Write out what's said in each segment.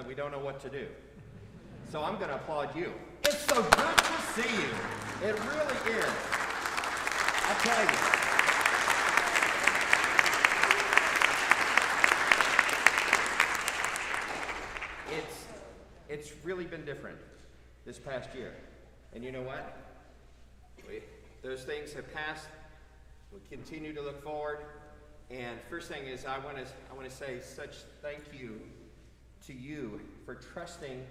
We don't know what to do. So I'm going to applaud you. It's so good to see you. It really is. I tell you. It's really been different this past year. And you know what? Those things have passed. We continue to look forward. And first thing is I want to say such thank you to you for trusting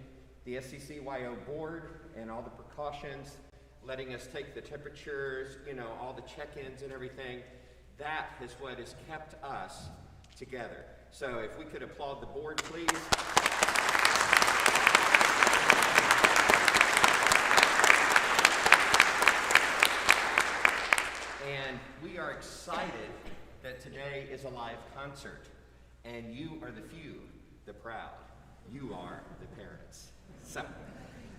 the SCCYO board and all the precautions, letting us take the temperatures, all the check-ins and everything. That is what has kept us together. So if we could applaud the board, please. And we are excited that today is a live concert, and you are the few, the proud. You are the parents. So,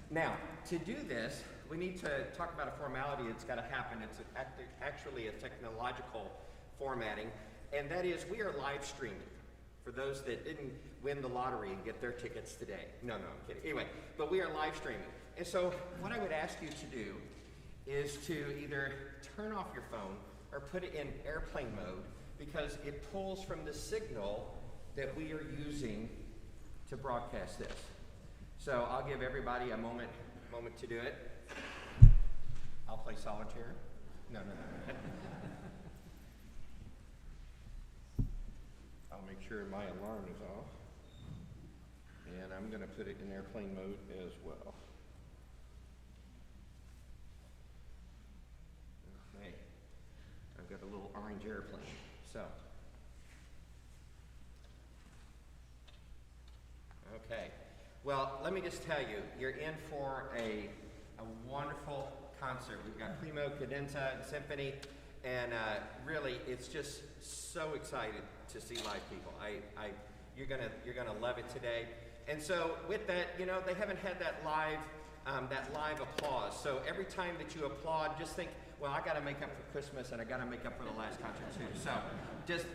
now, to do this, we need to talk about a formality that's got to happen. It's actually a technological formatting, and that is we are live streaming for those that didn't win the lottery and get their tickets today. No, I'm kidding. Anyway, but we are live streaming. And so what I would ask you to do is to either turn off your phone or put it in airplane mode, because it pulls from the signal that we are using to broadcast this. So I'll give everybody a moment to do it. I'll play solitaire. No. I'll make sure my alarm is off. And I'm going to put it in airplane mode as well. Okay. I've got a little orange airplane. So. Okay. Well, let me just tell you, you're in for a wonderful concert. We've got Primo, Cadenza, and Symphony, and really, it's just so excited to see live people. You're gonna love it today. And so, with that, they haven't had that live applause. So every time that you applaud, just think, well, I got to make up for Christmas, and I got to make up for the last concert too. So,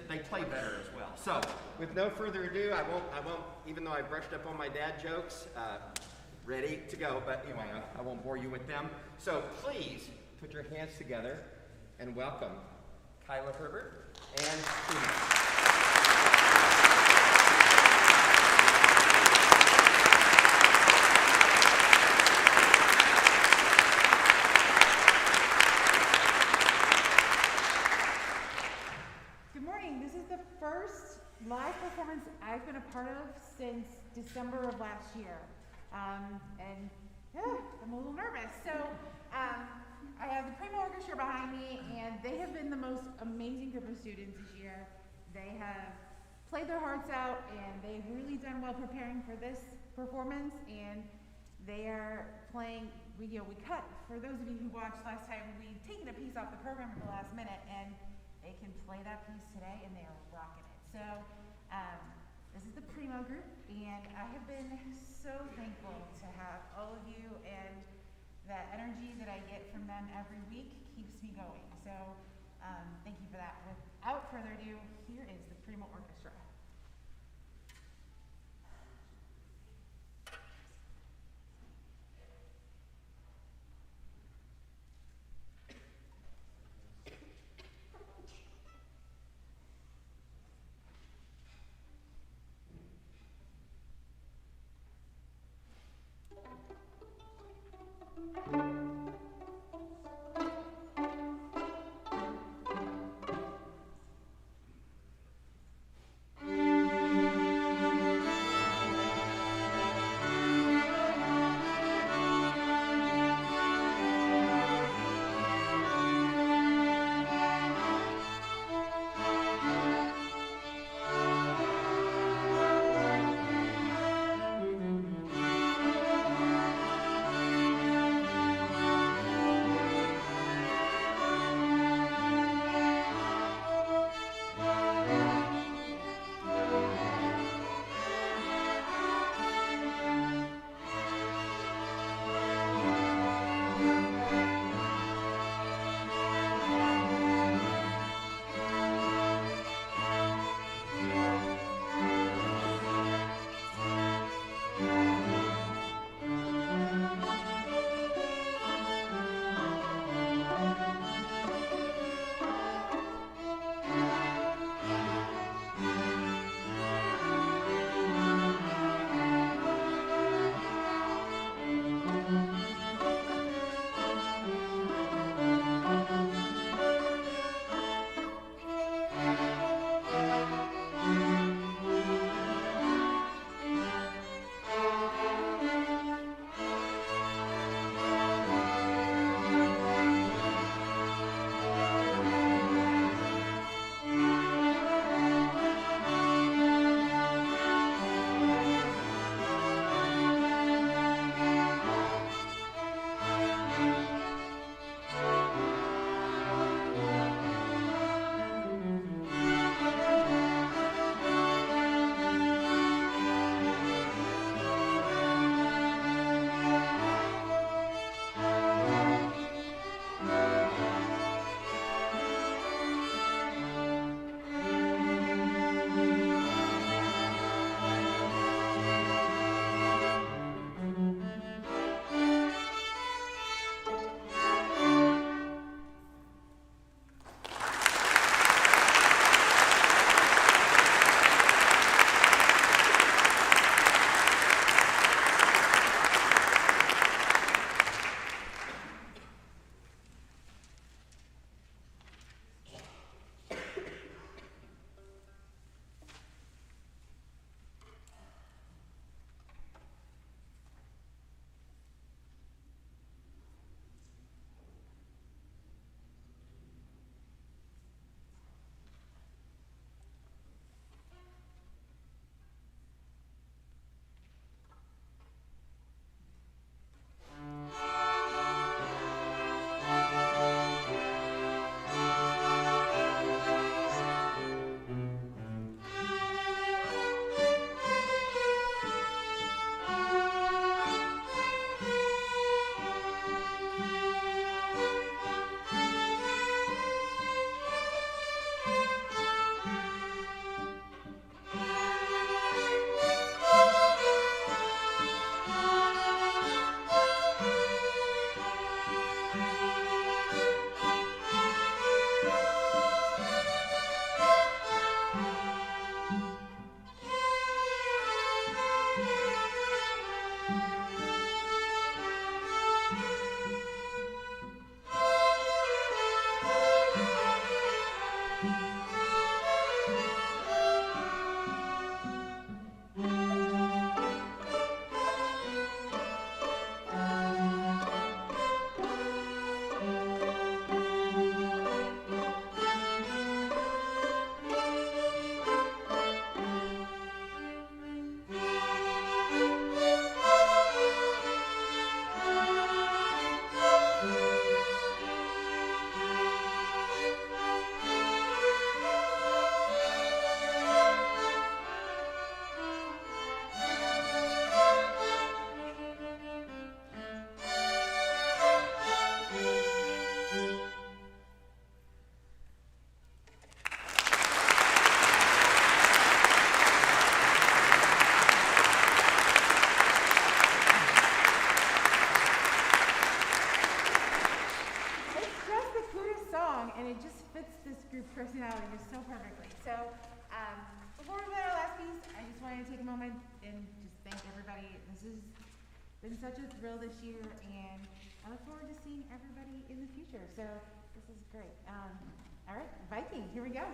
they play better as well. So, with no further ado, I won't. Even though I brushed up on my dad jokes, ready to go, but anyway, I won't bore you with them. So please put your hands together and welcome Kyla Herbert and Tina. Live performance I've been a part of since December of last year, and I'm a little nervous. So I have the Primo Orchestra behind me, and they have been the most amazing group of students this year. They have played their hearts out, and they've really done well preparing for this performance, and they are playing, we cut, for those of you who watched last time, we'd taken a piece off the program at the last minute, and they can play that piece today, and they are rocking it. So this is the Primo group, and I have been so thankful to have all of you, and that energy that I get from them every week keeps me going. So thank you for that. Without further ado, here is the Primo Orchestra. fits this group personality just so perfectly. So, before we play our last piece, I just wanted to take a moment and just thank everybody. This has been such a thrill this year, and I look forward to seeing everybody in the future. So, this is great. All right, Viking, here we go.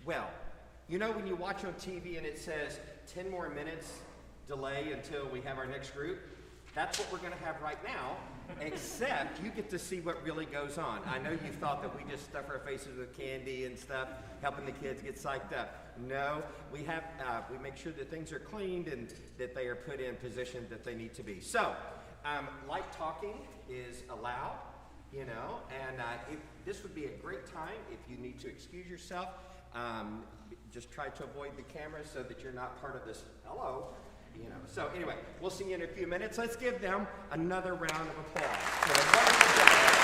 Well, you know when you watch on TV and it says 10 more minutes delay until we have our next group? That's what we're going to have right now, except you get to see what really goes on. I know you thought that we just stuff our faces with candy and stuff, helping the kids get psyched up. No, we make sure that things are cleaned and that they are put in position that they need to be. So, light talking is allowed, you know, and this would be a great time if you need to excuse yourself. Just try to avoid the camera so that you're not part of this hello. You know. So anyway, we'll see you in a few minutes. Let's give them another round of applause for a wonderful job.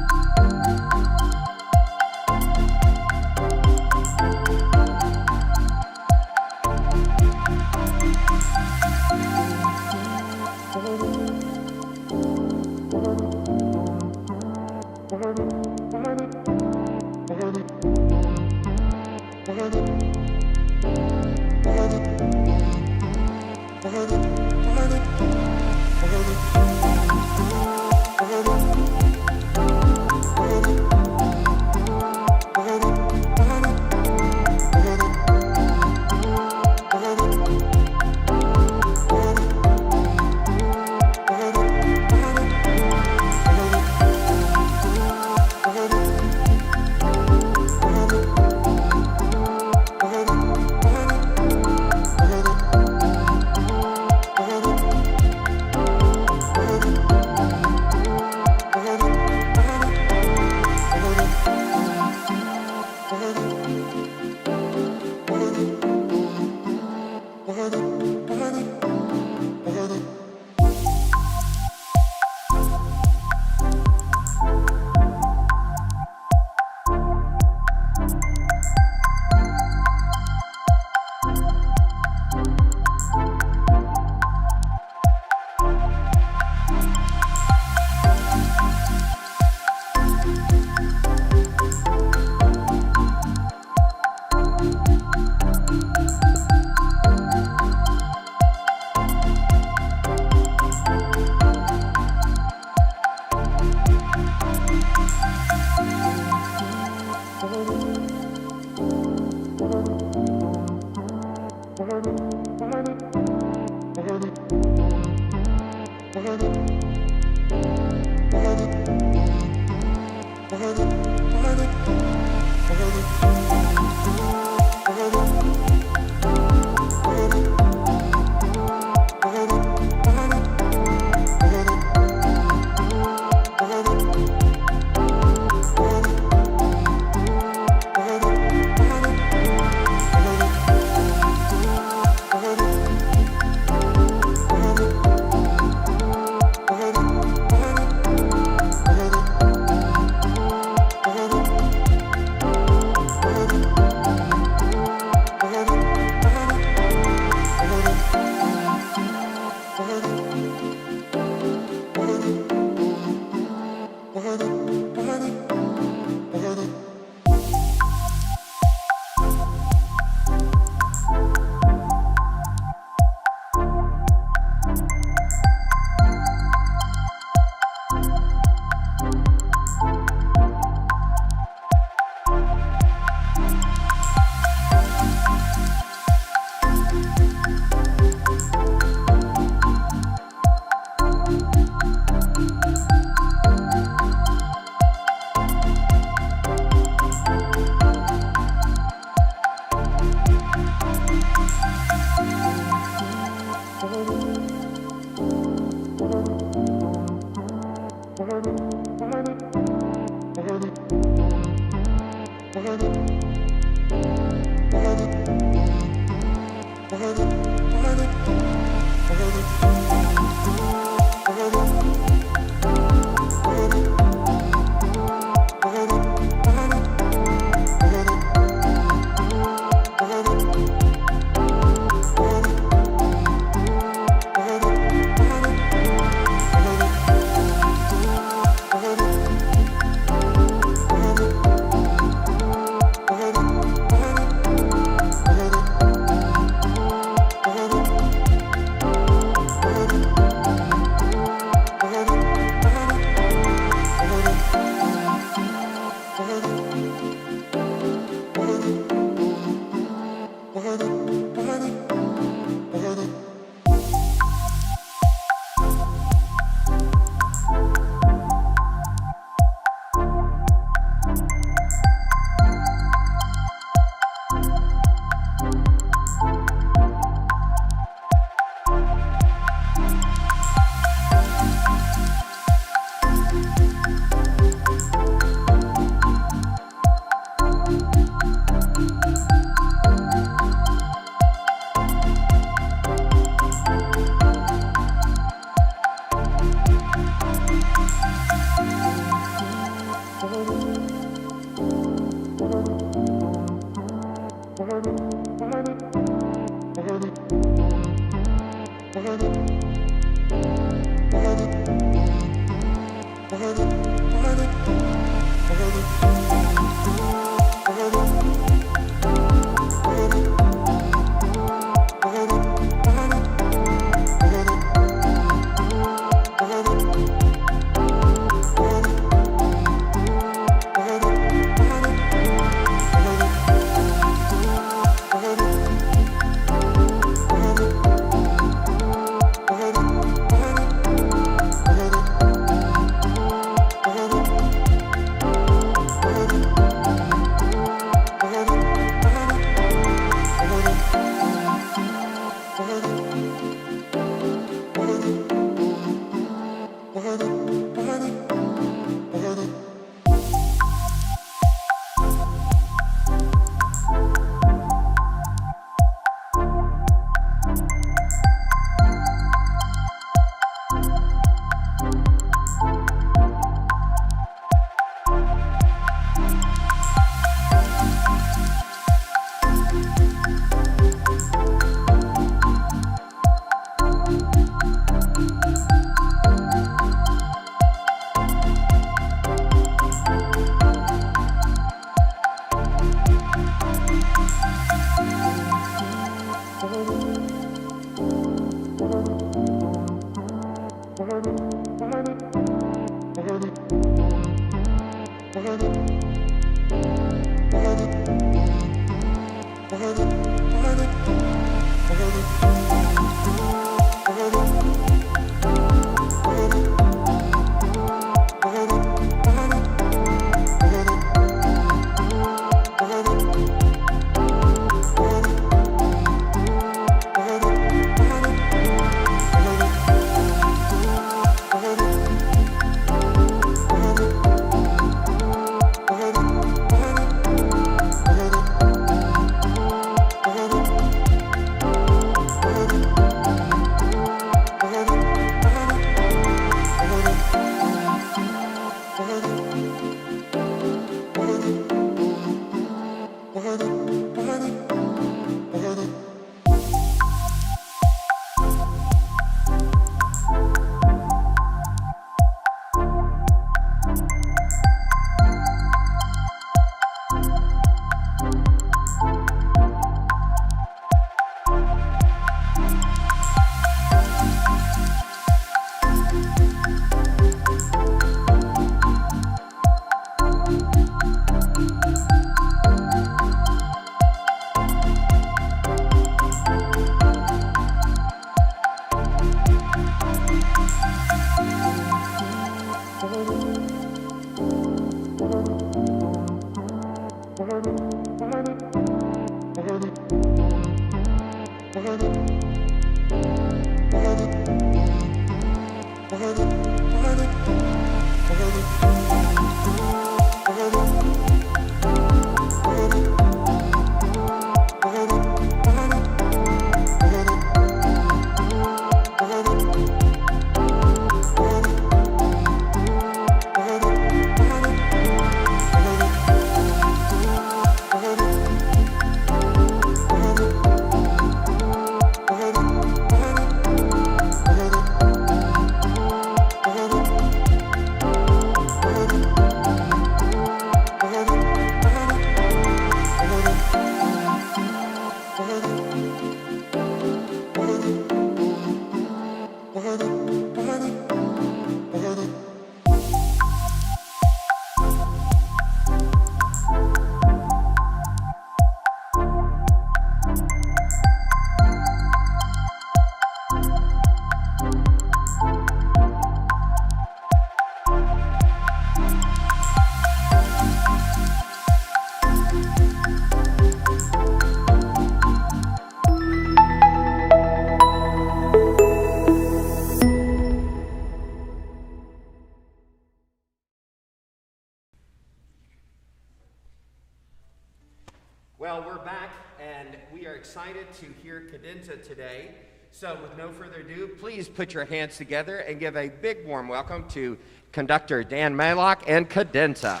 Well, we're back, and we are excited to hear cadenza today. So with no further ado, please put your hands together and give a big warm welcome to conductor Dan Maylock and cadenza.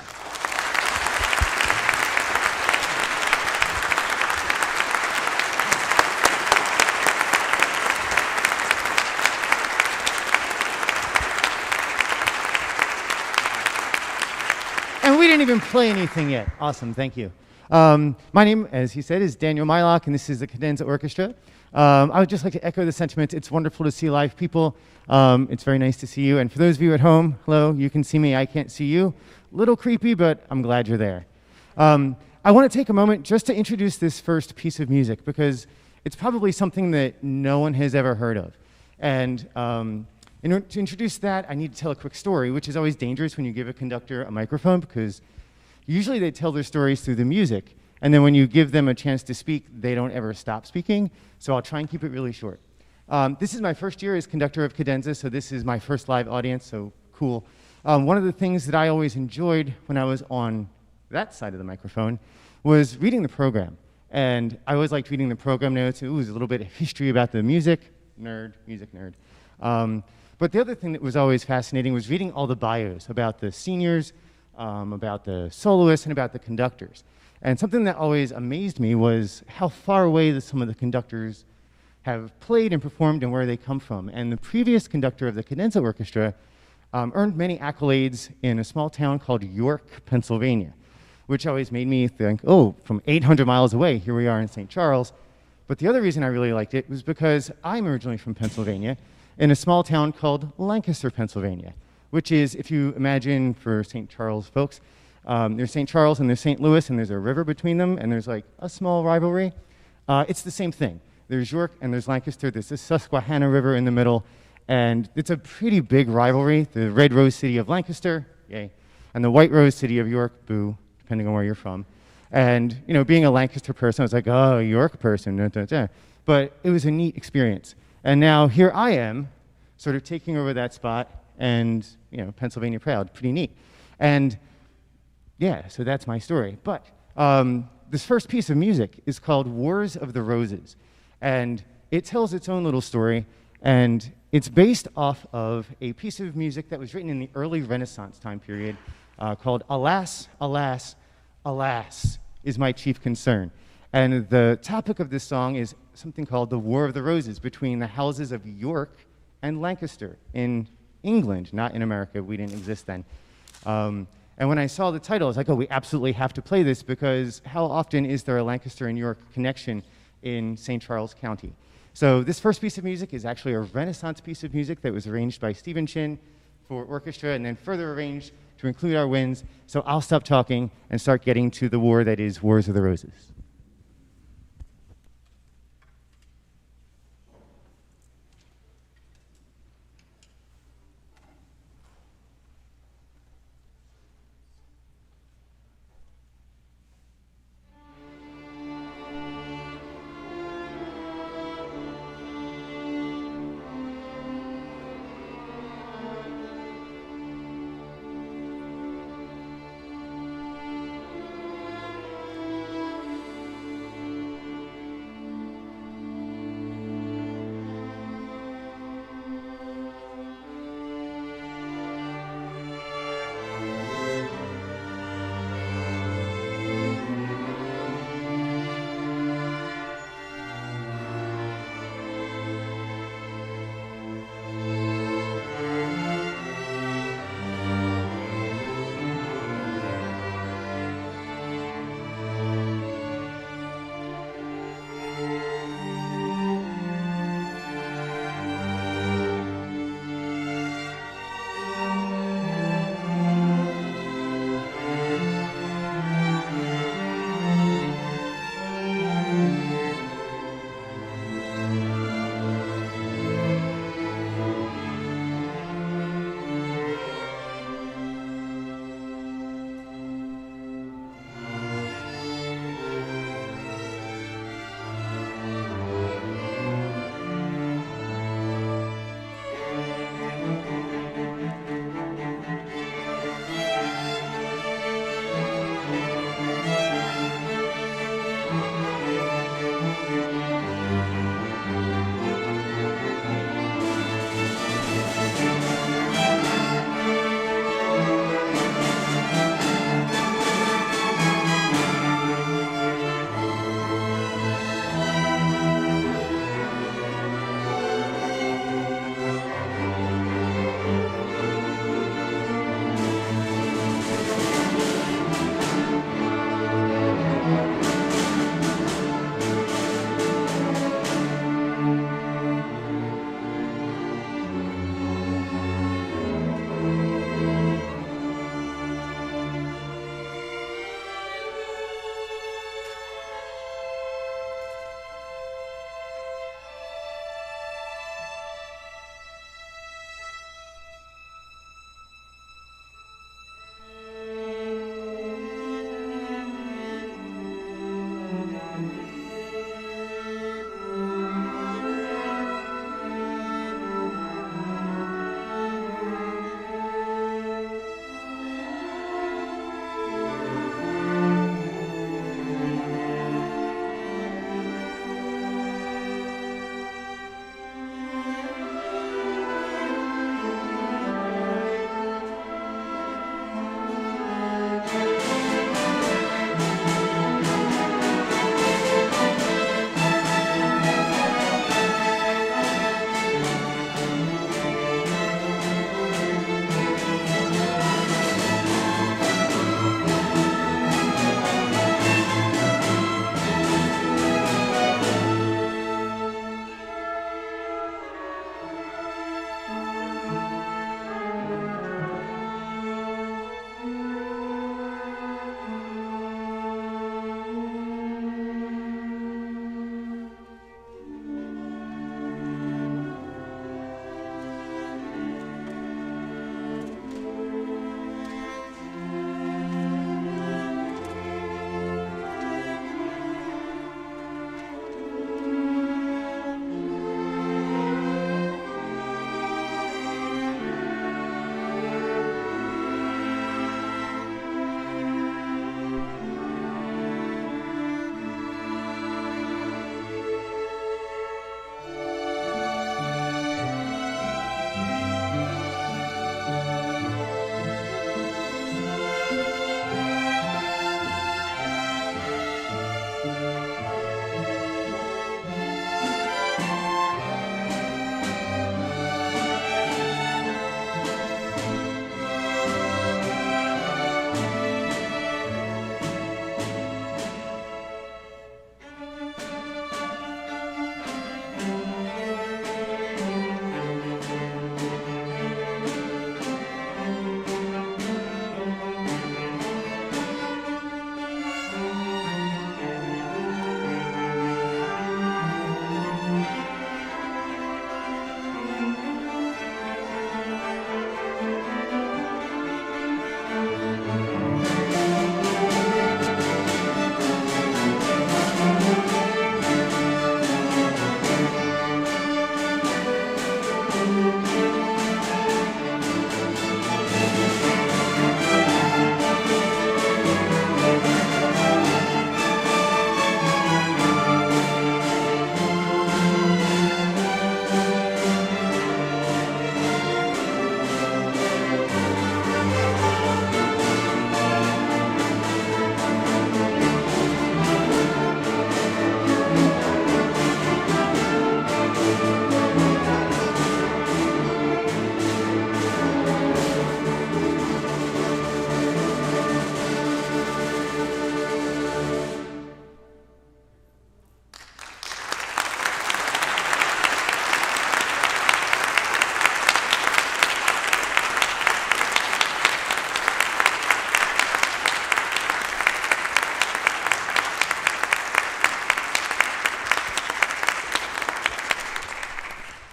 And we didn't even play anything yet. Awesome, thank you. My name, as he said, is Daniel Maylock, and this is the Cadenza Orchestra. I would just like to echo the sentiment. It's wonderful to see live people. It's very nice to see you. And for those of you at home, hello, you can see me, I can't see you. Little creepy, but I'm glad you're there. I want to take a moment just to introduce this first piece of music, because it's probably something that no one has ever heard of. And in order to introduce that, I need to tell a quick story, which is always dangerous when you give a conductor a microphone, because usually they tell their stories through the music, and then when you give them a chance to speak, they don't ever stop speaking, so I'll try and keep it really short. This is my first year as conductor of cadenza, so this is my first live audience, so cool. One of the things that I always enjoyed when I was on that side of the microphone was reading the program. And I always liked reading the program notes. It was a little bit of history about the music nerd. But the other thing that was always fascinating was reading all the bios about the seniors, about the soloists, and about the conductors. And something that always amazed me was how far away some of the conductors have played and performed and where they come from. And the previous conductor of the cadenza orchestra earned many accolades in a small town called York, Pennsylvania, which always made me think, oh, from 800 miles away, here we are in St. Charles. But the other reason I really liked it was because I'm originally from Pennsylvania, in a small town called Lancaster, Pennsylvania, which is, if you imagine for St. Charles folks, there's St. Charles and there's St. Louis, and there's a river between them, and there's like a small rivalry. It's the same thing. There's York and there's Lancaster. There's the Susquehanna River in the middle. And it's a pretty big rivalry. The red rose city of Lancaster, yay, and the white rose city of York, boo, depending on where you're from. And, you know, being a Lancaster person, I was like, oh, York person, da, da, da. But it was a neat experience. And now here I am, sort of taking over that spot, and, you know, Pennsylvania proud, pretty neat. And yeah, so that's my story. But this first piece of music is called Wars of the Roses. And it tells its own little story, and it's based off of a piece of music that was written in the early Renaissance time period called Alas, Alas, Alas is My Chief Concern. And the topic of this song is something called the War of the Roses between the houses of York and Lancaster in England, not in America. We didn't exist then. And when I saw the title, I was like, oh, we absolutely have to play this, because how often is there a Lancaster and York connection in St. Charles County? So this first piece of music is actually a Renaissance piece of music that was arranged by Stephen Chin for orchestra and then further arranged to include our winds. So I'll stop talking and start getting to the war that is Wars of the Roses.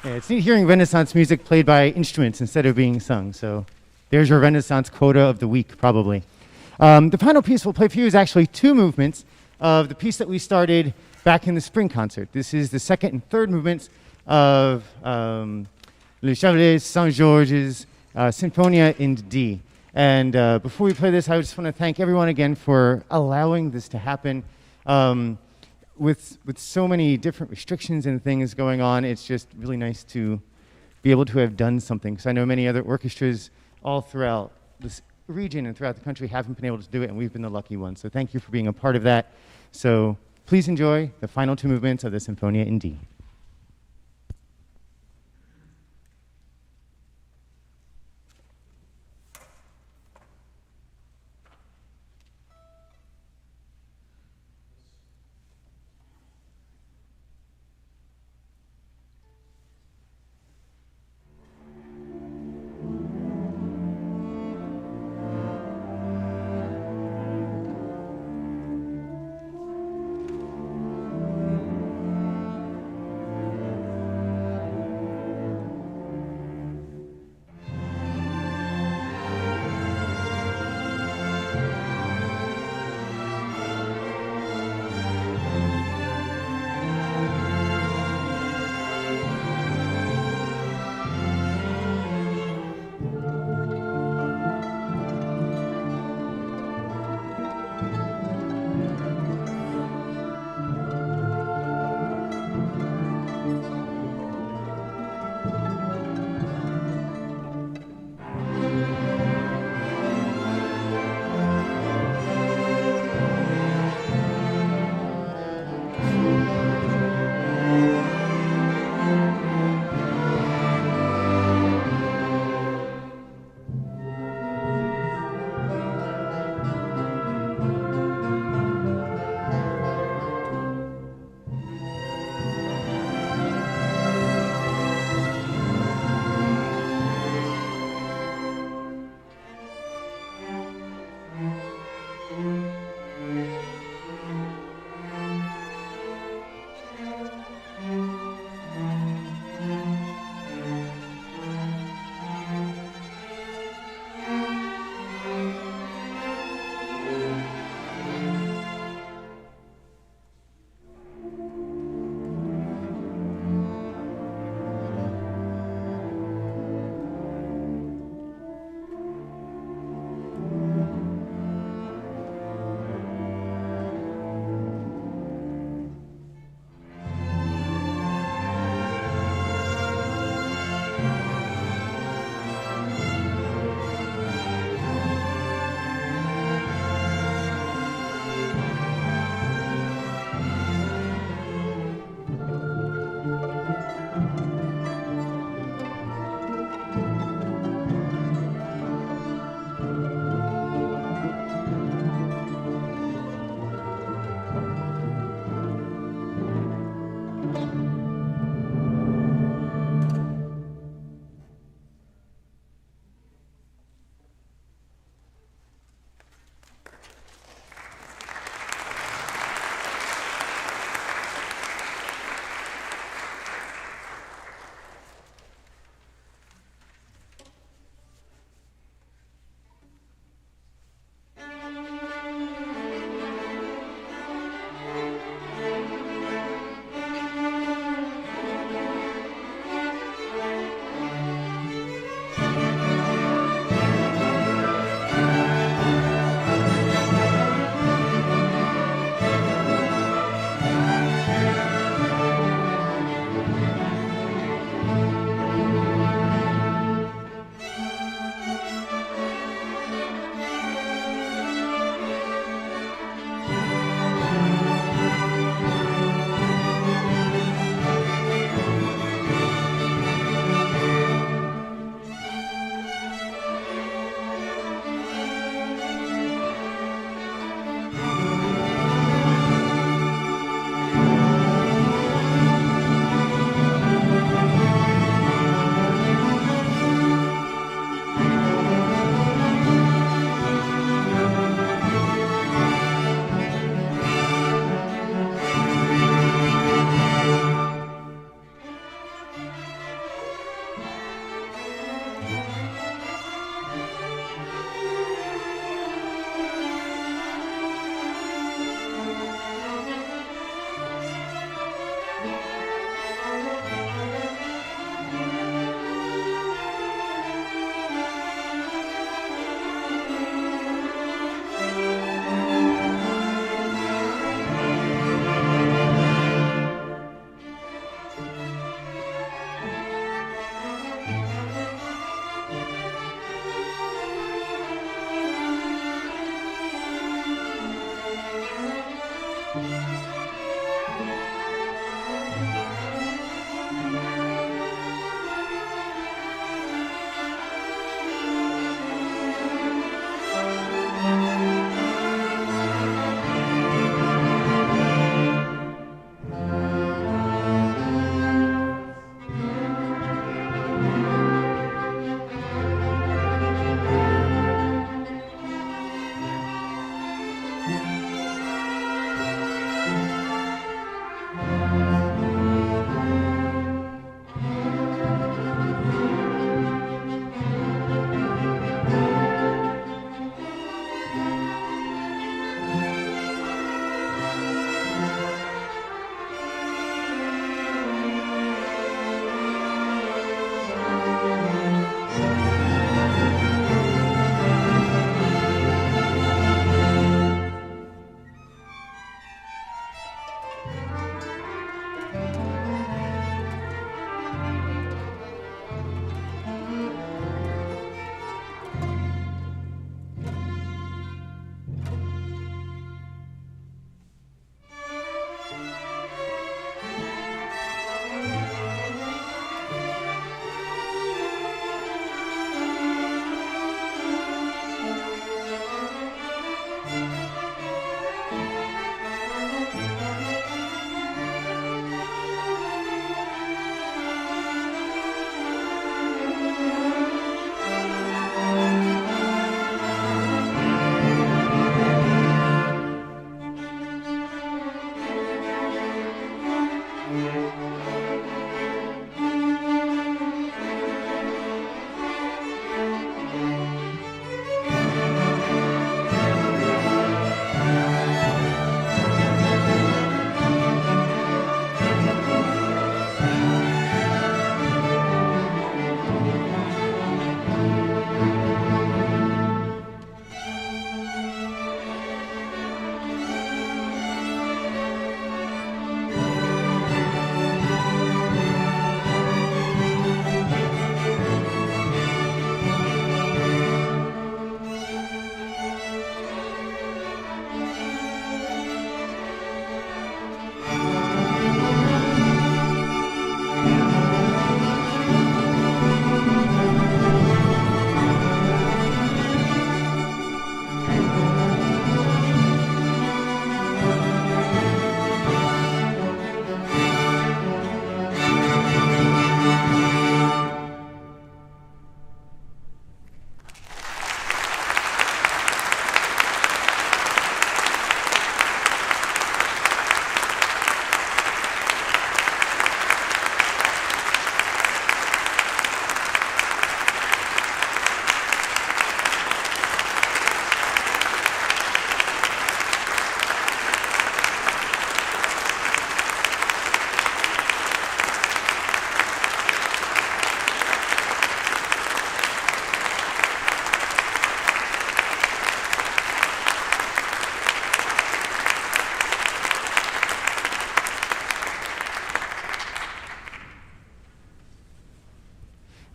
Yeah, it's neat hearing Renaissance music played by instruments instead of being sung. So there's your Renaissance quota of the week, probably. The final piece we'll play for you is actually two movements of the piece that we started back in the spring concert. This is the second and third movements of Le Chevalier Saint-Georges Sinfonia in D. And before we play this, I just want to thank everyone again for allowing this to happen. With so many different restrictions and things going on, it's just really nice to be able to have done something. Because I know many other orchestras all throughout this region and throughout the country haven't been able to do it, and we've been the lucky ones. So thank you for being a part of that. So please enjoy the final two movements of the Sinfonia in D.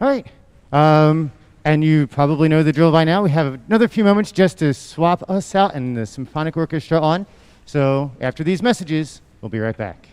All right. And you probably know the drill by now. We have another few moments just to swap us out and the symphonic orchestra on. So after these messages, we'll be right back.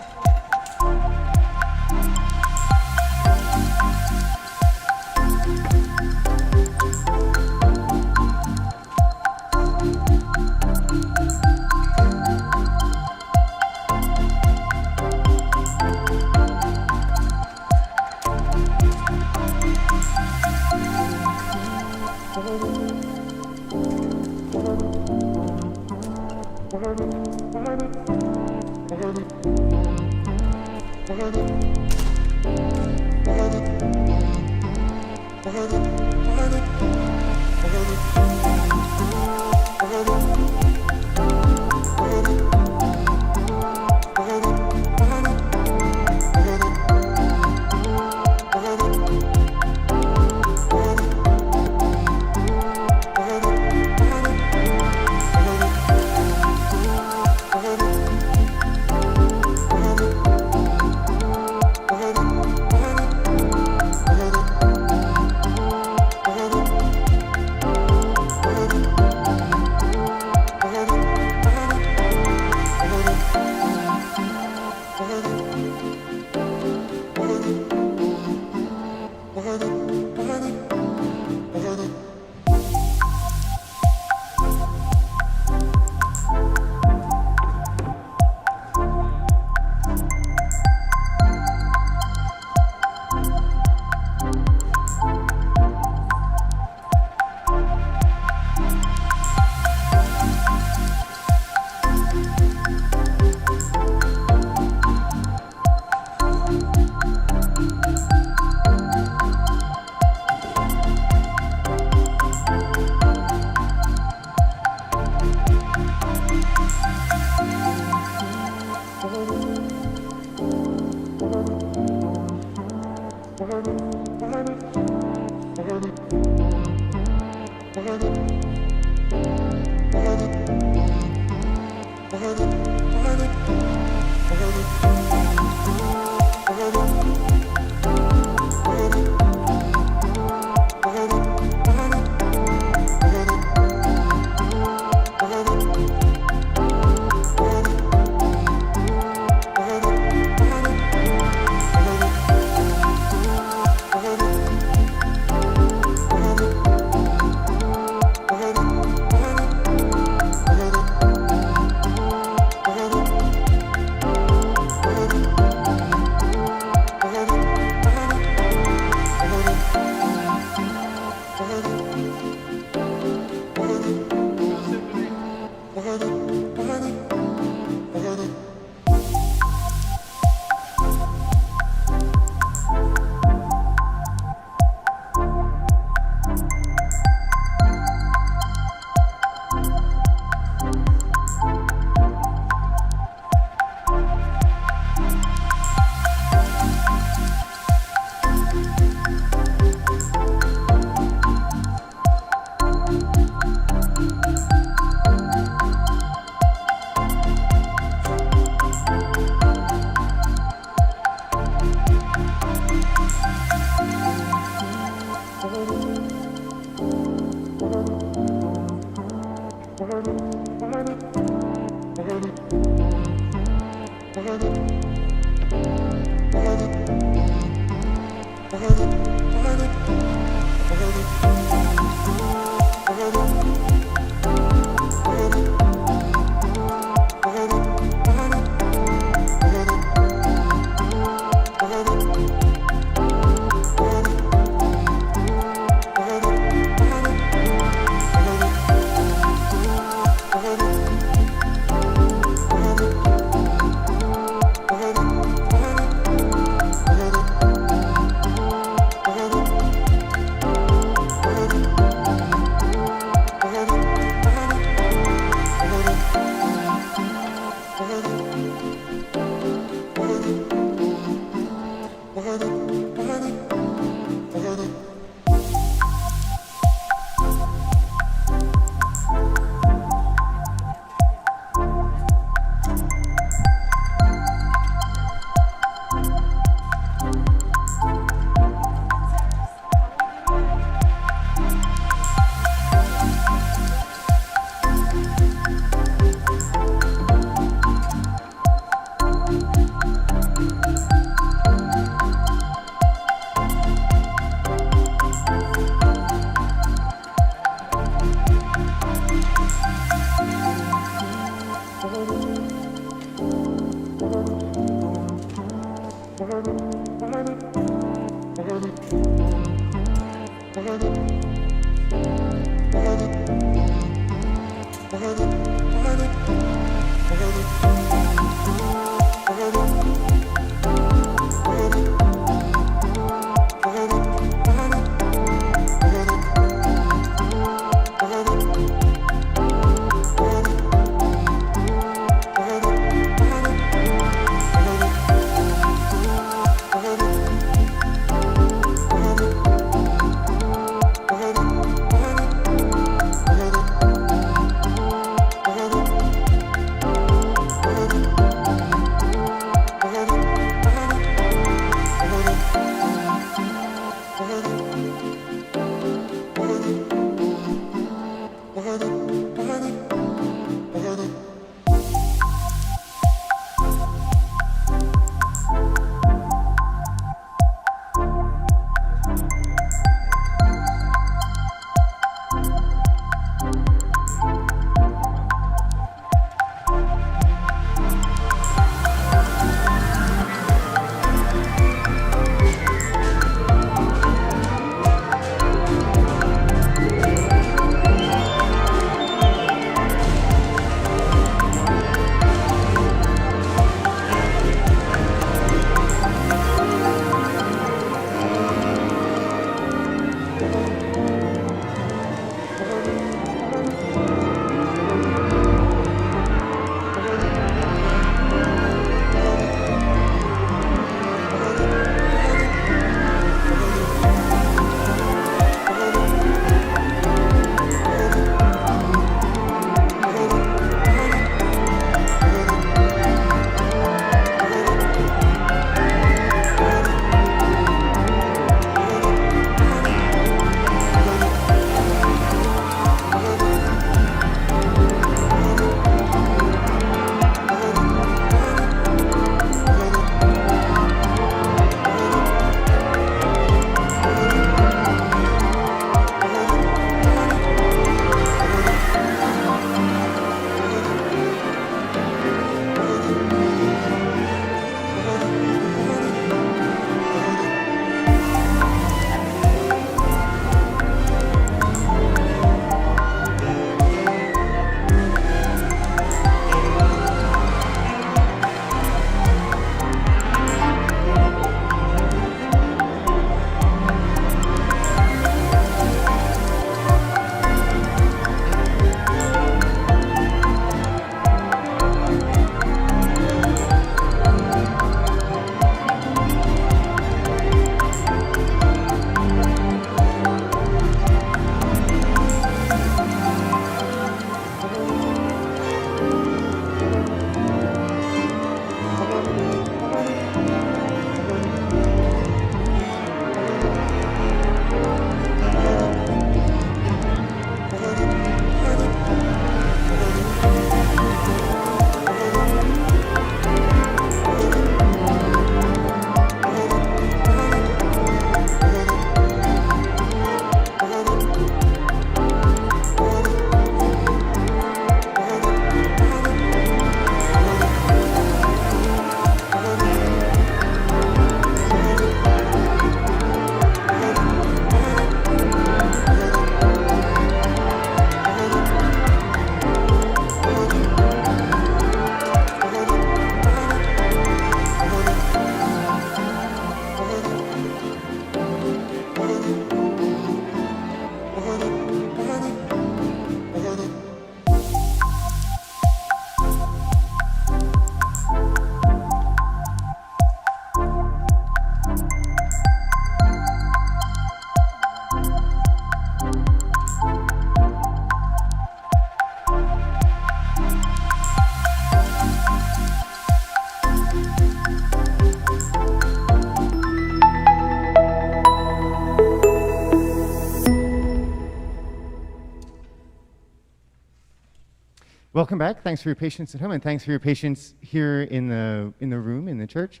Welcome back. Thanks for your patience at home, and thanks for your patience here in the room, in the church.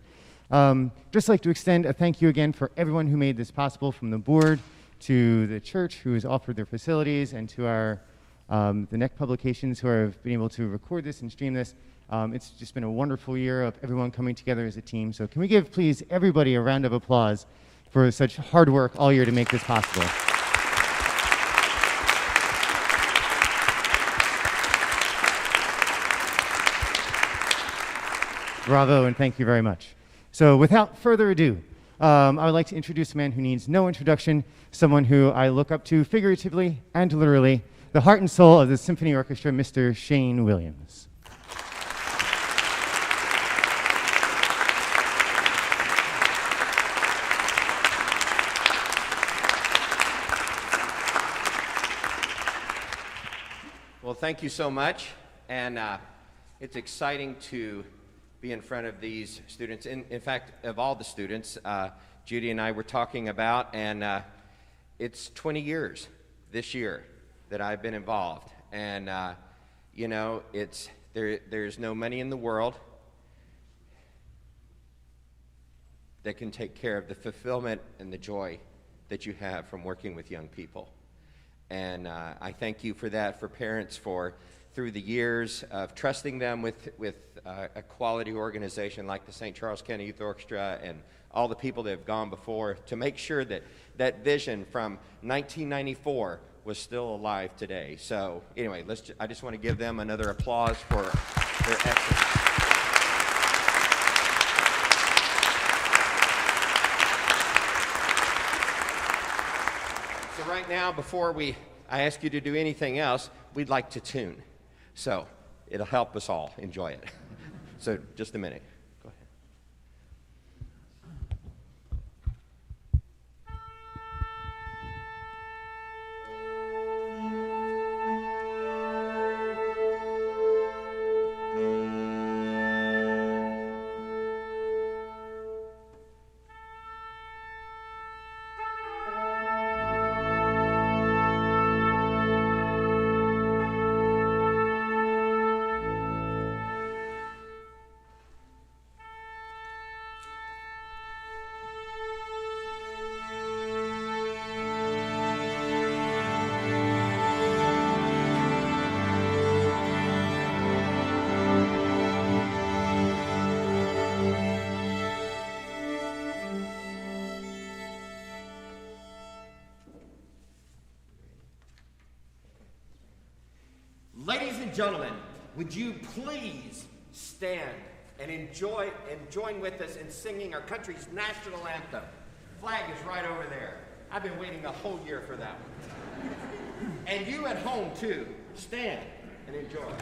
Just like to extend a thank you again for everyone who made this possible, from the board to the church who has offered their facilities, and to our the NEC publications who have been able to record this and stream this. It's just been a wonderful year of everyone coming together as a team. So can we give, please, everybody a round of applause for such hard work all year to make this possible. Bravo, and thank you very much. So without further ado, I would like to introduce a man who needs no introduction, someone who I look up to figuratively and literally, the heart and soul of the Symphony Orchestra, Mr. Shane Williams. Well, thank you so much, and it's exciting to be in front of these students. In fact, of all the students, Judy and I were talking about, and it's 20 years this year that I've been involved, and you know, there's no money in the world that can take care of the fulfillment and the joy that you have from working with young people. And I thank you for that, for parents, for through the years of trusting them with a quality organization like the St. Charles County Youth Orchestra, and all the people that have gone before, to make sure that that vision from 1994 was still alive today. So anyway, I just want to give them another applause for their efforts. So right now, before I ask you to do anything else, we'd like to tune. So it'll help us all enjoy it. So just a minute. Go ahead. Ladies and gentlemen, would you please stand and join with us in singing our country's national anthem. Flag is right over there. I've been waiting a whole year for that one. And you at home too, stand and enjoy.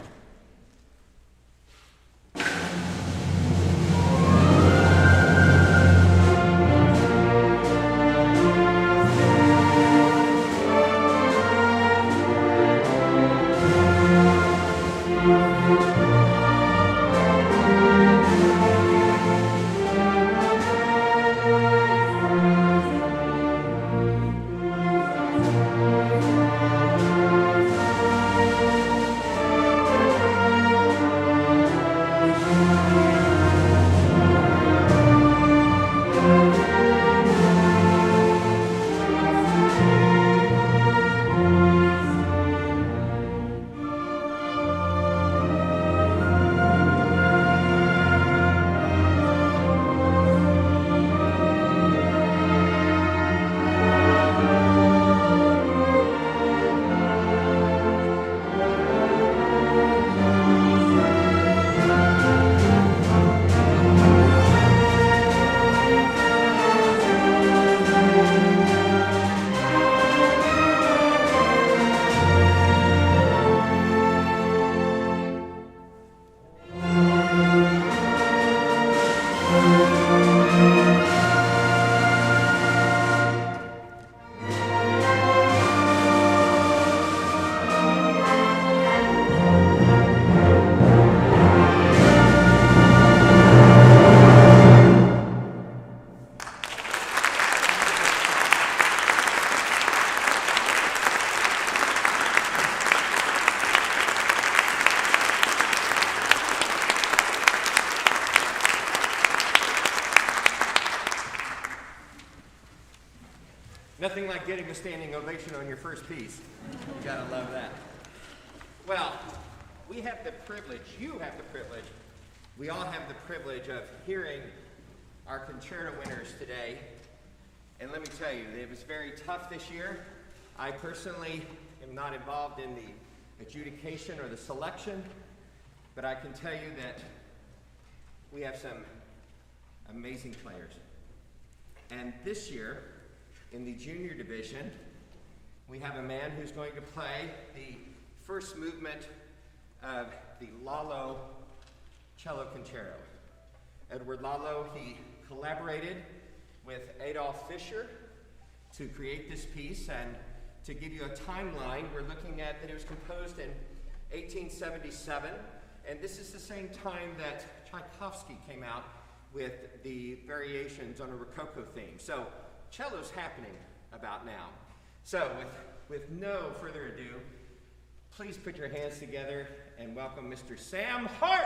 Nothing like getting a standing ovation on your first piece. You gotta love that. Well, we have the privilege, you have the privilege, we all have the privilege of hearing our concerto winners today. And let me tell you, it was very tough this year. I personally am not involved in the adjudication or the selection, but I can tell you that we have some amazing players. And this year, in the junior division, we have a man who's going to play the first movement of the Lalo Cello Concerto. Edward Lalo, he collaborated with Adolf Fischer to create this piece, and to give you a timeline, we're looking at that it was composed in 1877, and this is the same time that Tchaikovsky came out with the variations on a Rococo theme. So cello's happening about now. So with no further ado, please put your hands together and welcome Mr. Sam Hart.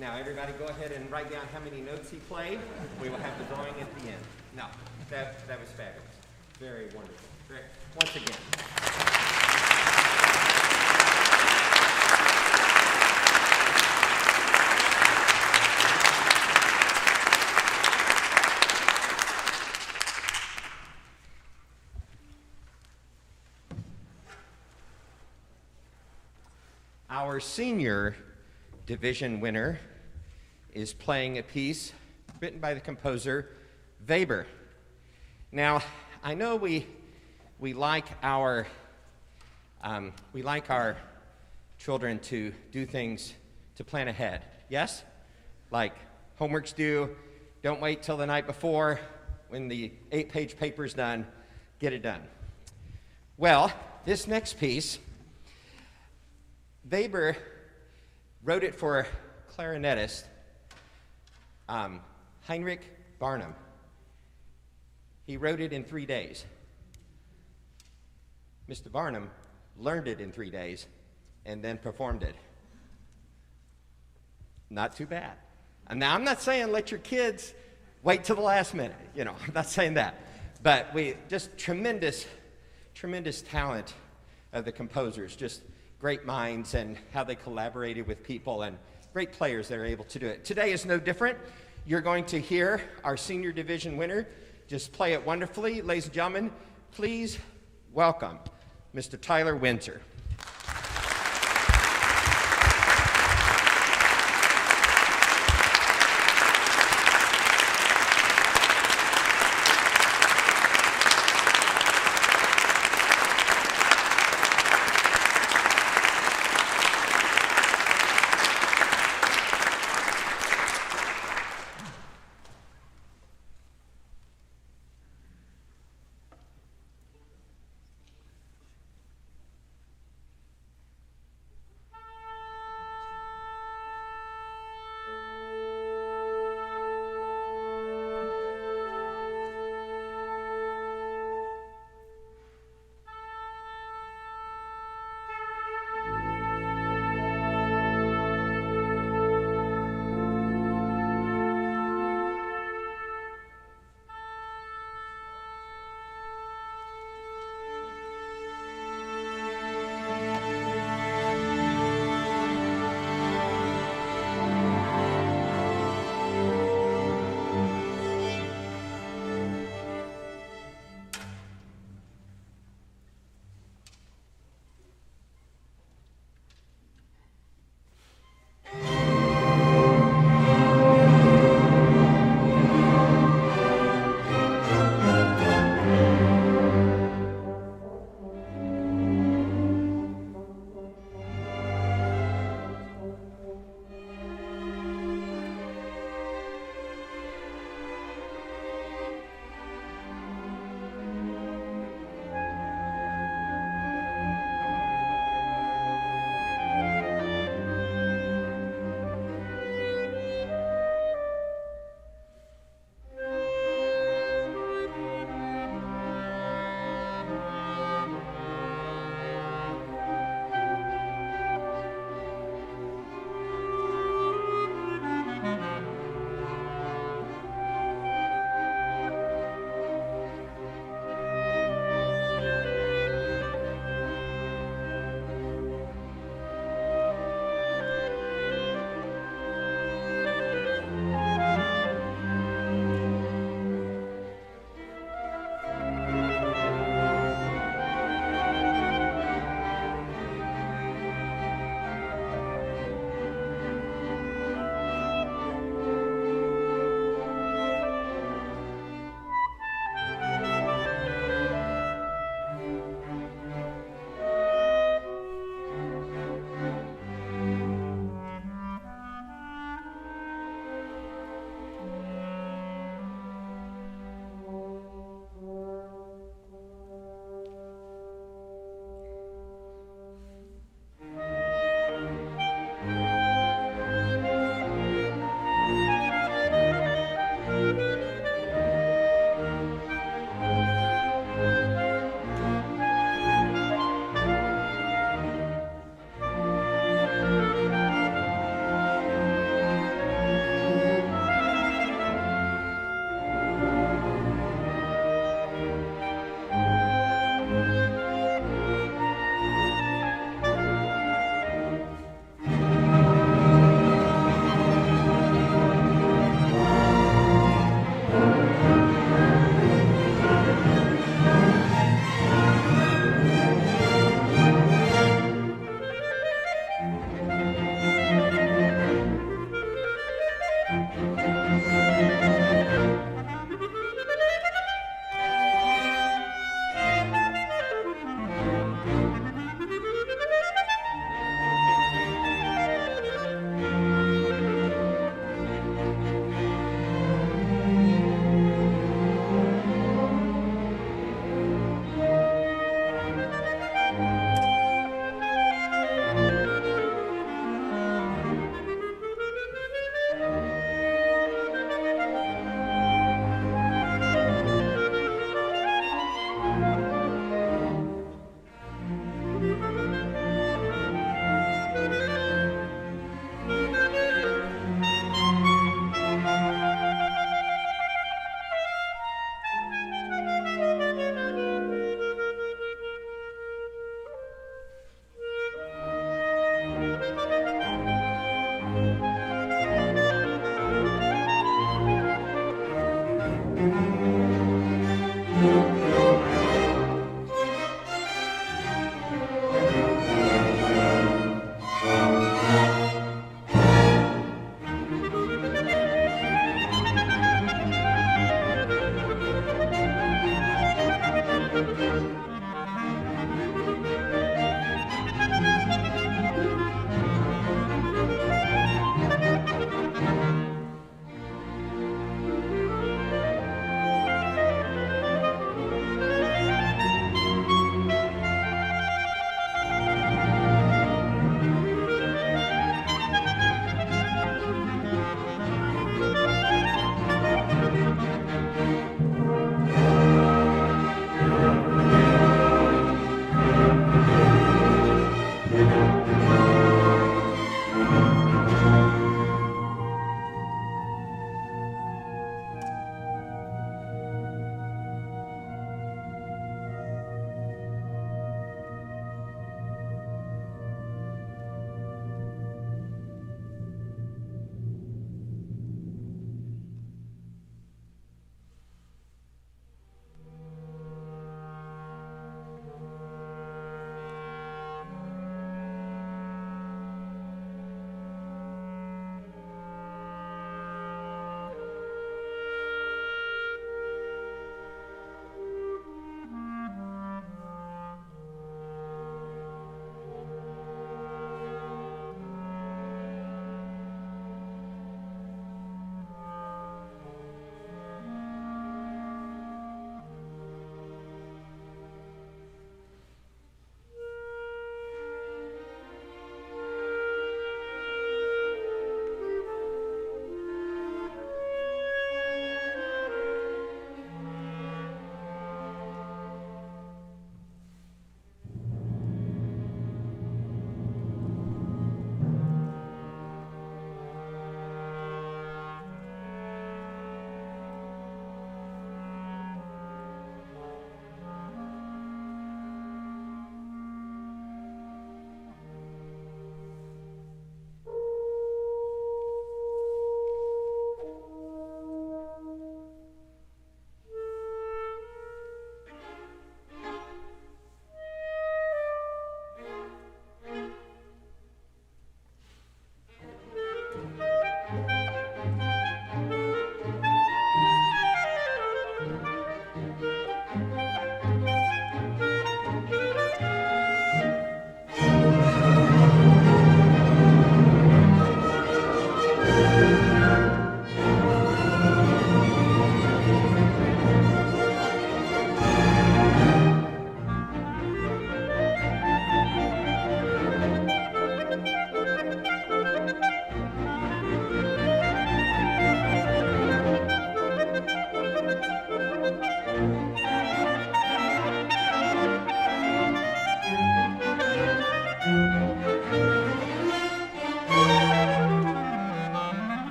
Now, everybody go ahead and write down how many notes he played. We will have the drawing at the end. No, that was fabulous. Very wonderful. Great. Once again. Our senior division winner is playing a piece written by the composer Weber. Now, I know we like our children to do things to plan ahead. Yes? Like homework's due, don't wait till the night before. When the 8-page paper's done, get it done. Well, this next piece, Weber wrote it for clarinetist Heinrich Barnum. He wrote it in 3 days. Mr. Barnum learned it in 3 days and then performed it. Not too bad. And now, I'm not saying let your kids wait till the last minute. You know, I'm not saying that. But just tremendous talent of the composers, just great minds and how they collaborated with people, and great players that are able to do it. Today is no different. You're going to hear our senior division winner just play it wonderfully. Ladies and gentlemen, please welcome Mr. Tyler Windsor.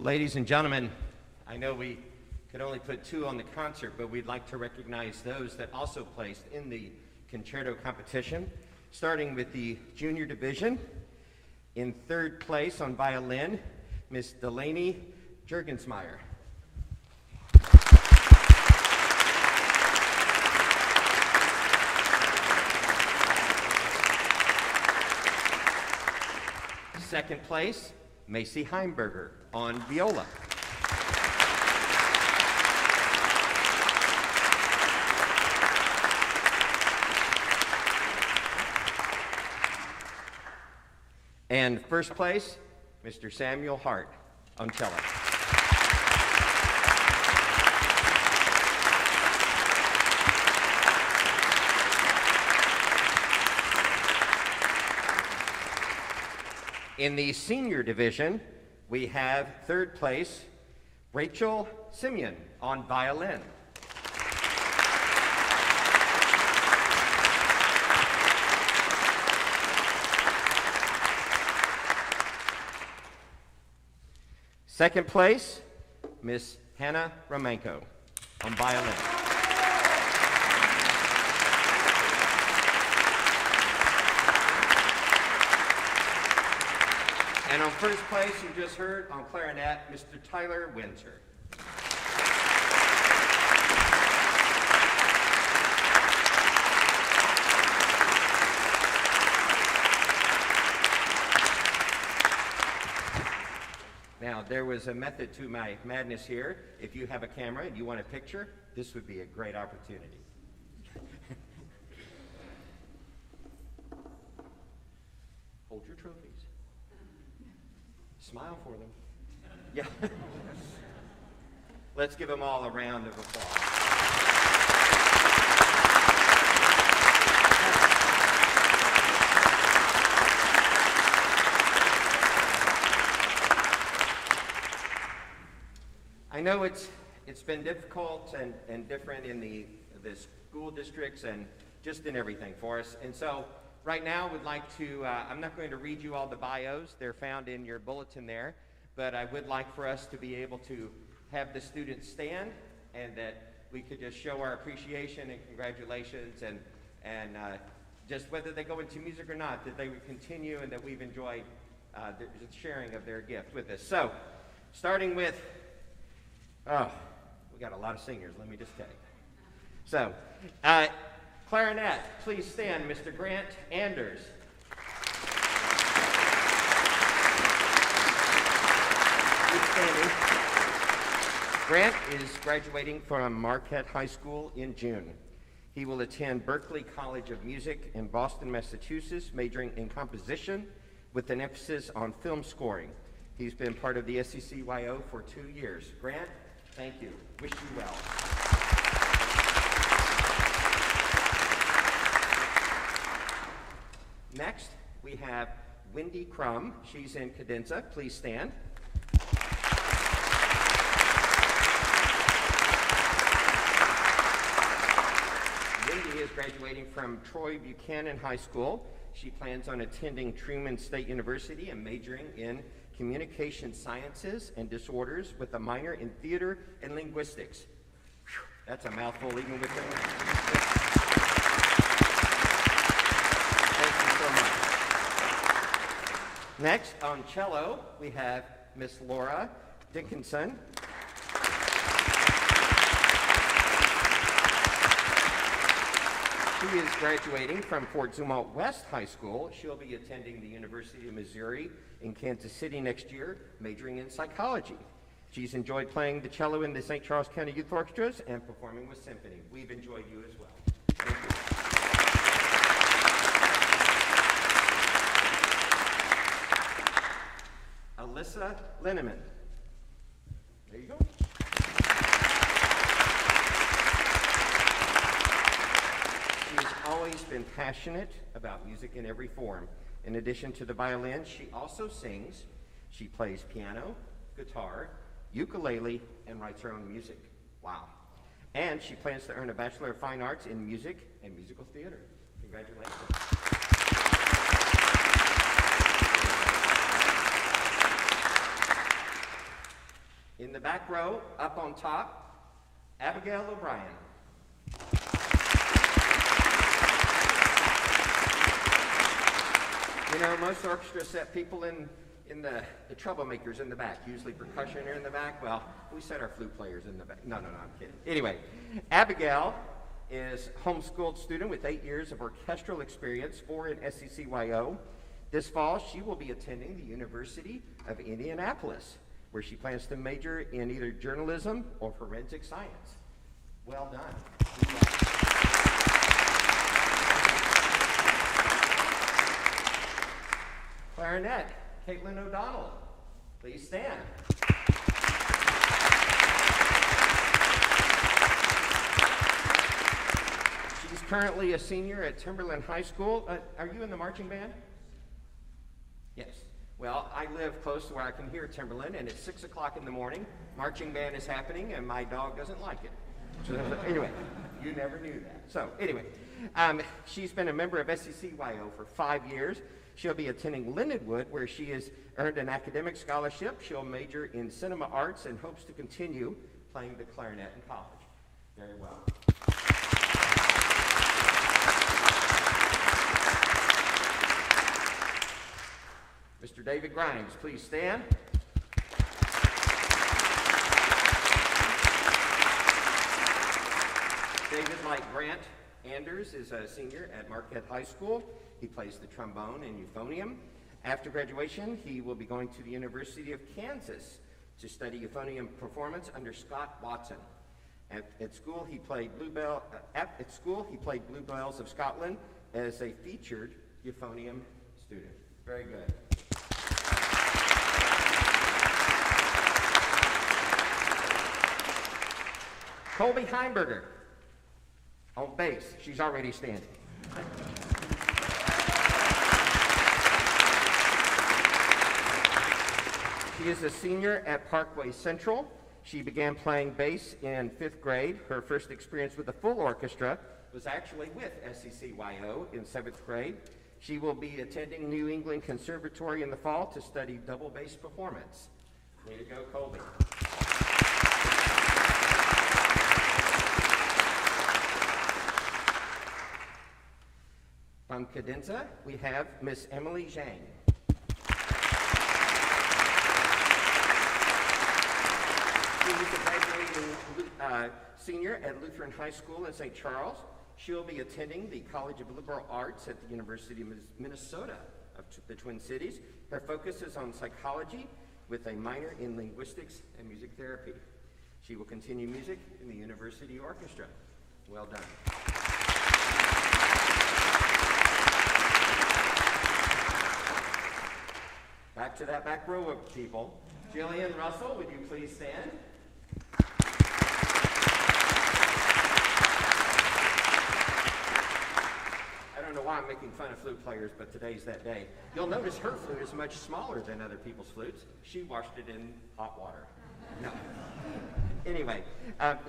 Well, ladies and gentlemen, I know we could only put 2 on the concert, but we'd like to recognize those that also placed in the concerto competition, starting with the junior division. In 3rd place on violin, Miss Delaney Jurgensmeyer. Second place, Macy Heimberger on viola. And first place, Mr. Samuel Hart on cello. In the senior division, we have 3rd place, Rachel Simeon on violin. Second place, Miss Hannah Romanko on violin. And on first place, you just heard on clarinet, Mr. Tyler Windsor. Now, there was a method to my madness here. If you have a camera and you want a picture, this would be a great opportunity. Hold your trophies. Smile for them. Yeah. Let's give them all a round of applause. I know it's been difficult and different in the school districts and just in everything for us. And so right now we'd like to, I'm not going to read you all the bios. They're found in your bulletin there. But I would like for us to be able to have the students stand and that we could just show our appreciation and congratulations and just whether they go into music or not, that they would continue and that we've enjoyed the sharing of their gift with us. So starting with, we got a lot of singers, let me just tell you. So, clarinet, please stand, Mr. Grant Anders. Please standing. Grant is graduating from Marquette High School in June. He will attend Berklee College of Music in Boston, Massachusetts, majoring in composition with an emphasis on film scoring. He's been part of the SCCYO for 2 years. Grant, thank you. Wish you well. Next, we have Wendy Crum. She's in cadenza. Please stand. Wendy is graduating from Troy Buchanan High School. She plans on attending Truman State University and majoring in communication sciences and disorders with a minor in theater and linguistics. Whew, that's a mouthful even with them. Thank you so much. Next, on cello, we have Miss Laura Dickinson. She is graduating from Fort Zumwalt West High School. She'll be attending the University of Missouri in Kansas City next year, majoring in psychology. She's enjoyed playing the cello in the St. Charles County Youth Orchestras and performing with symphony. We've enjoyed you as well. Thank you. Alyssa Linneman. There you go. Always been passionate about music in every form. In addition to the violin, she also sings. She plays piano, guitar, ukulele, and writes her own music. Wow. And she plans to earn a Bachelor of Fine Arts in Music and Musical Theater. Congratulations. back row, up on top, Abigail O'Brien. You know, most orchestras set people in the troublemakers in the back, usually percussion are in the back. Well, we set our flute players in the back. No, I'm kidding. Anyway, Abigail is a homeschooled student with 8 years of orchestral experience, 4 in SCCYO. This fall, she will be attending the University of Indianapolis, where she plans to major in either journalism or forensic science. Well done. Clarinet, Caitlin O'Donnell, please stand. She's currently a senior at Timberland High School. Are you in the marching band? Yes. Well, I live close to where I can hear Timberland, and it's 6 o'clock in the morning. Marching band is happening, and my dog doesn't like it. So anyway, you never knew that. So anyway, she's been a member of SCCYO for 5 years. She'll be attending Lindenwood, where she has earned an academic scholarship. She'll major in cinema arts and hopes to continue playing the clarinet in college. Very well. Mr. David Grimes, please stand. David, like Grant Anders, is a senior at Marquette High School. He plays the trombone and euphonium. After graduation, he will be going to the University of Kansas to study euphonium performance under Scott Watson. At school, he played Bluebells of Scotland as a featured euphonium student. Very good. Colby Heimberger on bass. She's already standing. She is a senior at Parkway Central. She began playing bass in 5th grade. Her first experience with a full orchestra was actually with SCCYO in 7th grade. She will be attending New England Conservatory in the fall to study double bass performance. Way to go, Colby. From Cadenza, we have Miss Emily Zhang. She is a graduating senior at Lutheran High School in St. Charles. She'll be attending the College of Liberal Arts at the University of Minnesota of the Twin Cities. Her focus is on psychology with a minor in linguistics and music therapy. She will continue music in the University Orchestra. Well done. Back to that back row of people. Jillian Russell, would you please stand? I don't know why I'm making fun of flute players, but today's that day. You'll notice her flute is much smaller than other people's flutes. She washed it in hot water. No. Anyway,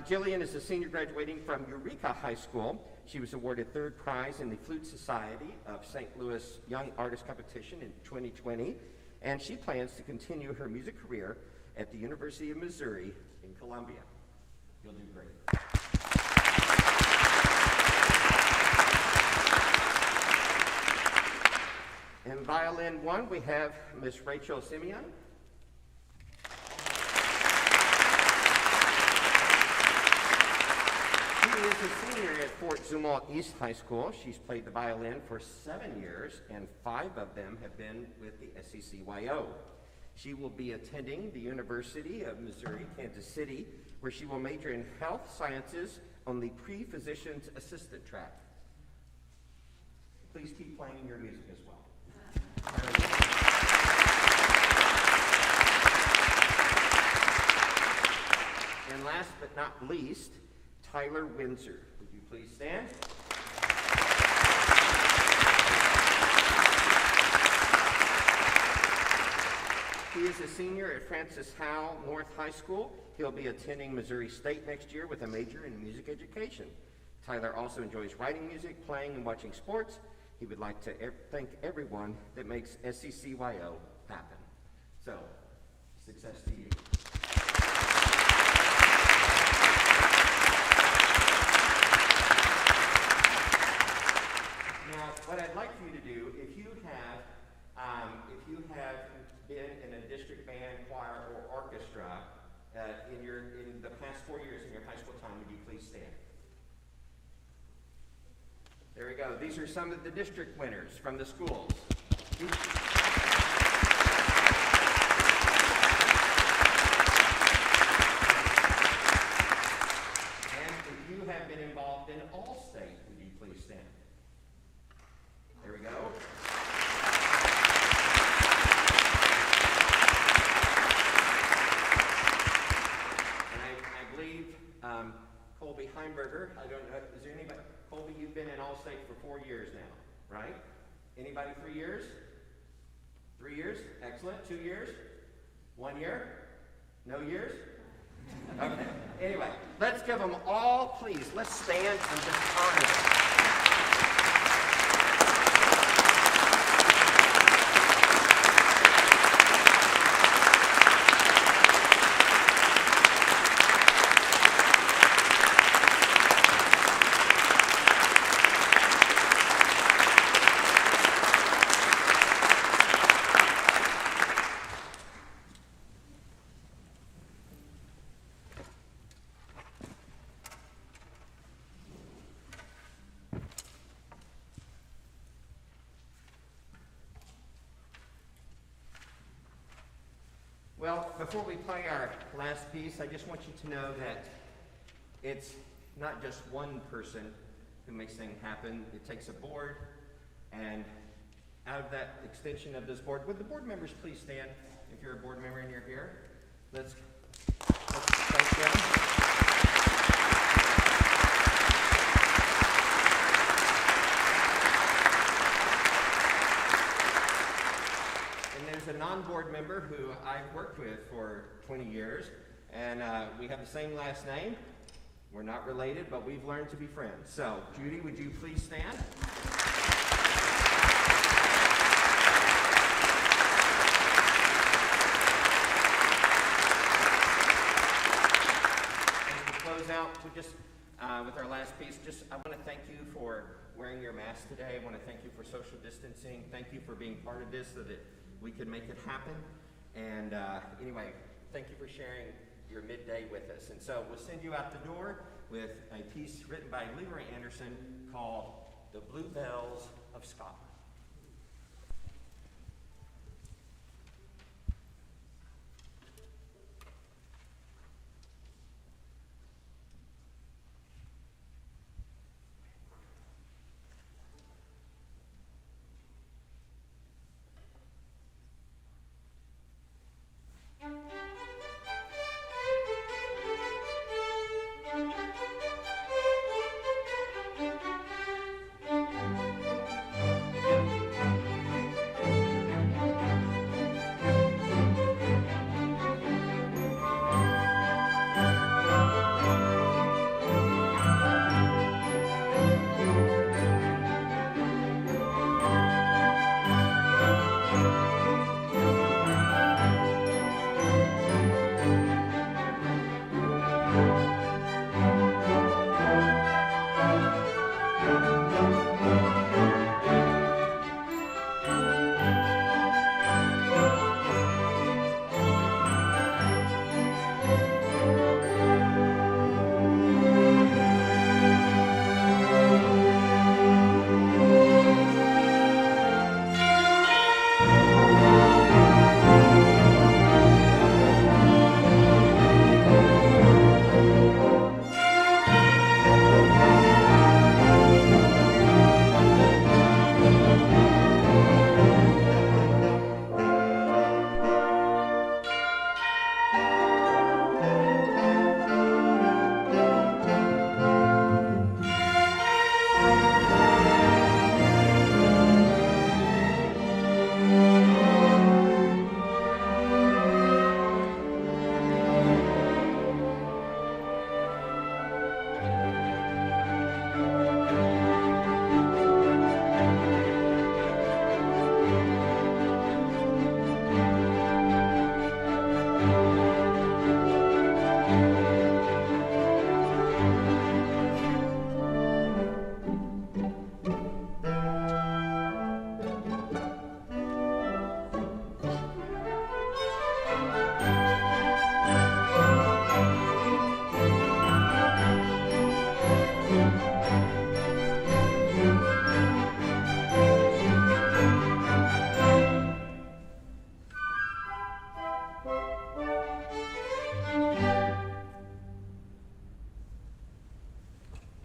Jillian is a senior graduating from Eureka High School. She was awarded 3rd prize in the Flute Society of St. Louis Young Artist Competition in 2020. And she plans to continue her music career at the University of Missouri in Columbia. You'll do great. In violin 1, we have Miss Rachel Simeon. She is a senior at Fort Zumwalt East High School. She's played the violin for 7 years, and 5 of them have been with the SCCYO. She will be attending the University of Missouri, Kansas City, where she will major in health sciences on the pre-physician's assistant track. Please keep playing your music as well. And last but not least, Tyler Windsor. Would you please stand? He is a senior at Francis Howell North High School. He'll be attending Missouri State next year with a major in music education. Tyler also enjoys writing music, playing, and watching sports. He would like to thank everyone that makes SCCYO happen. So, success to you. in the past 4 years in your high school time, would you please stand? There we go. These are some of the district winners from the schools. And if you have been involved in All-State, would you please stand? There we go. Colby Heimberger, I don't know, is there anybody? Colby, you've been in All-State for 4 years now, right? Anybody 3 years? 3 years? Excellent. 2 years? 1 year? No years? Okay. Anyway, let's give them all, please, let's stand and just honor them. Well, before we play our last piece, I just want you to know that it's not just one person who makes things happen. It takes a board, and out of that extension of this board, would the board members please stand if you're a board member and you're here? Let's thank them. A non-board member who I've worked with for 20 years, and we have the same last name. We're not related, but we've learned to be friends. So, Judy, would you please stand? As we close out to just with our last piece, I want to thank you for wearing your mask today. I want to thank you for social distancing. Thank you for being part of this so that we could make it happen. And anyway, thank you for sharing your midday with us. And so we'll send you out the door with a piece written by Leroy Anderson called The Bluebells of Scotland.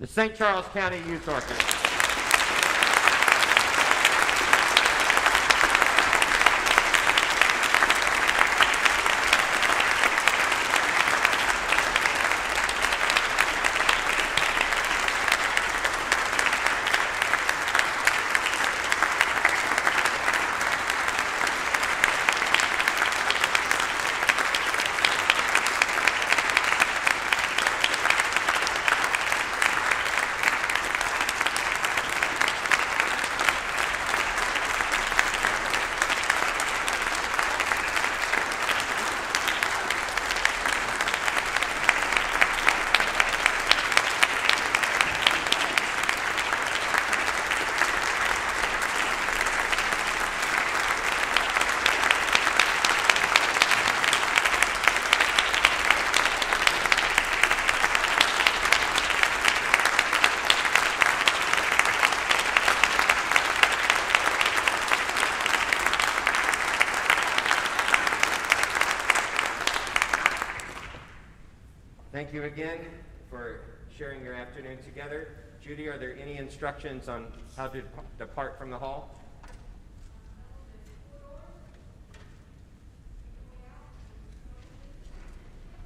the St. Charles County Youth Orchestra. Thank you again for sharing your afternoon together. Judy, are there any instructions on how to depart from the hall?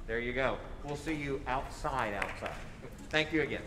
There you go. We'll see you outside. Thank you again.